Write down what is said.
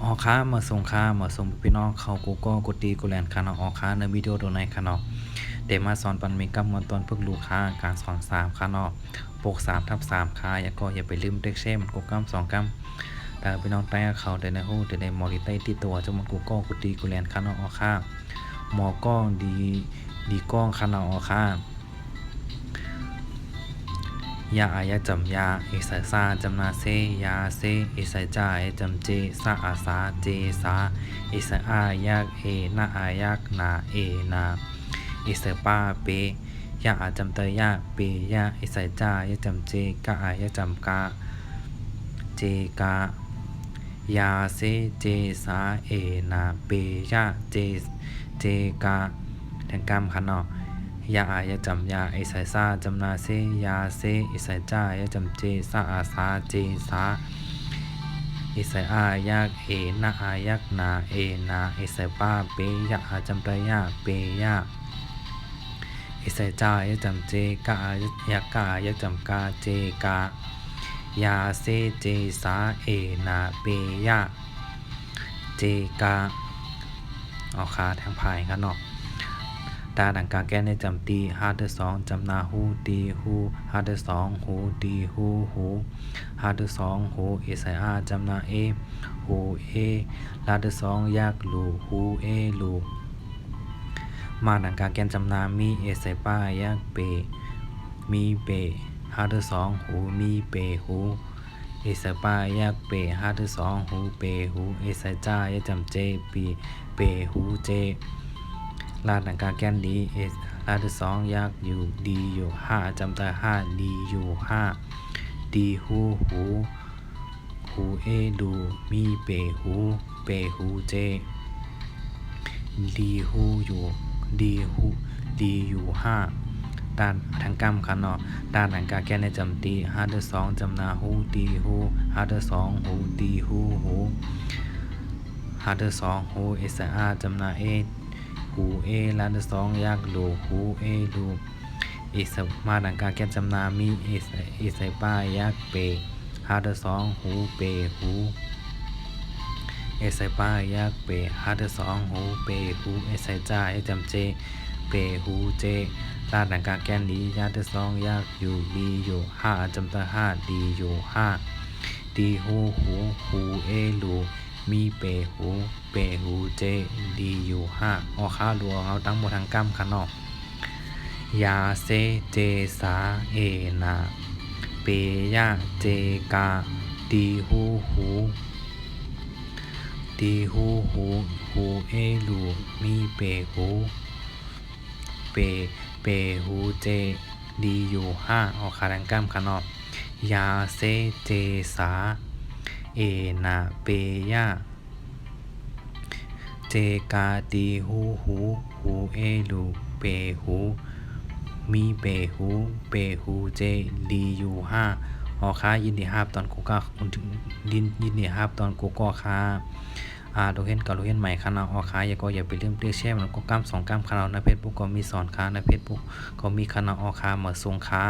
ออค้ามาส่งค้ามาส่งพี่น้องเขากูก็กดตีกูแลนคานออค้าในวิดีโอตัวไหนคานอเดมาสอนปันมีกำมวลตอนพึกลูกค้าการสอน3คานอปก3/3ค้าอย่าก็อย่าไปลืมเด็กเช่มันกูกำ2กำแต่พี่น้องใต้เขาได้ในหูได้ในมอริไตที่ตัวจมันกูก็กดตีกูแลนคานออค้าหมอก้องดีก้องคานออค้ายาอายาจำยาเอสายซาจำนาเซยาเซเอสายจ่ายจำเจซาอาสาเจสาเอสายอายากเอนาอายากนาเอนาเอสายป้าเปยาอาจำเตยาเปยาเอสายจ่ายจำเจกะอายาจำกาเจกายาเซเจสาเอนาเปยาเจกาทั้งกรรมค่ะเนาะยาอายาจำยาไอสายซาจำนาเซยาเซไอสายจ่ายาจำเจซาอาสาเจสาไอสายอายากเอนาอายากนาเอนาไอสายป้าเปยาอาจำปยาเปยาไอสายจ่ายาจำเจกะอายากะอายาจำกาเจกายาเซเจสาเอนาเปยาเจกาเอาคาทางภายกันเนาะตาดังกาแก้ในจำตีฮาเดสองจำนาหูตีหูฮาเดสองหูตีหูหูฮาเดสองหูเอสายอาจำนาเอหูเอลาเดสองยากลูหูเอลูมาดังกาแกนจำนามีเอสายป้ายากเปมีเปฮาเดสองหูมีเปหูเอสายป้ายากเปฮาเดสองหูเปหูเอสายจ้ายาจำเจปีเปหูเจลาดังกาแกนดีเอสลาดสองยากอยู่ดีอยู่5จำได้5ดีอยู่5ดีหูเอดูมีเปหูเจดีหูอยู่ดีอยู่5ด้านทางกรรมค่ะเนาะด้านดังกาแกนในจำตีฮาเดสองจำนาหูดีหูฮาเดสองหูดีหูฮาเดสองหูเอสอาจำนาเอหูเอลาดสองยากลูหูเอลูเอสมาดังกาแกนจำนามีเอสป้ายากเปฮาเดสองหูเปหูเอสป้ายากเปฮาเดสองหูเปหูเอสจ่าจำเจเปหูเจลาดังกาแกนดียาเดสองยากอยู่ดีอยู่5จำได้5ดีอยู่5ดีหูเอลูมีเปหูเจดีอยู่5ออค้ารัวเอาตั้งหมดทางกำค่ะเนาะยาเซเจสาเอนาเปยาเจกาดีหูเอลูมีเปหูเจดีอยู่5ออค้าทางกำค่ะเนาะยาเซเจสาเอนาเปยาเจกาดีหูเอลูเปหูมีเปหูเจดีอยู่5ออค้ายินดีฮับตอนกูก็ยินดีฮับตอนกูก็ค้าโดเห็นกับโดเห็นใหม่ค่ะเนาะออค้าอย่าไปลืมเรียกแชร์มันก็กำ2กำค่ะเนาะในเฟซบุ๊กก็มีสอนค่ะในเฟซบุ๊กก็มีค่ะเนาะออค้ามาส่งค่ะ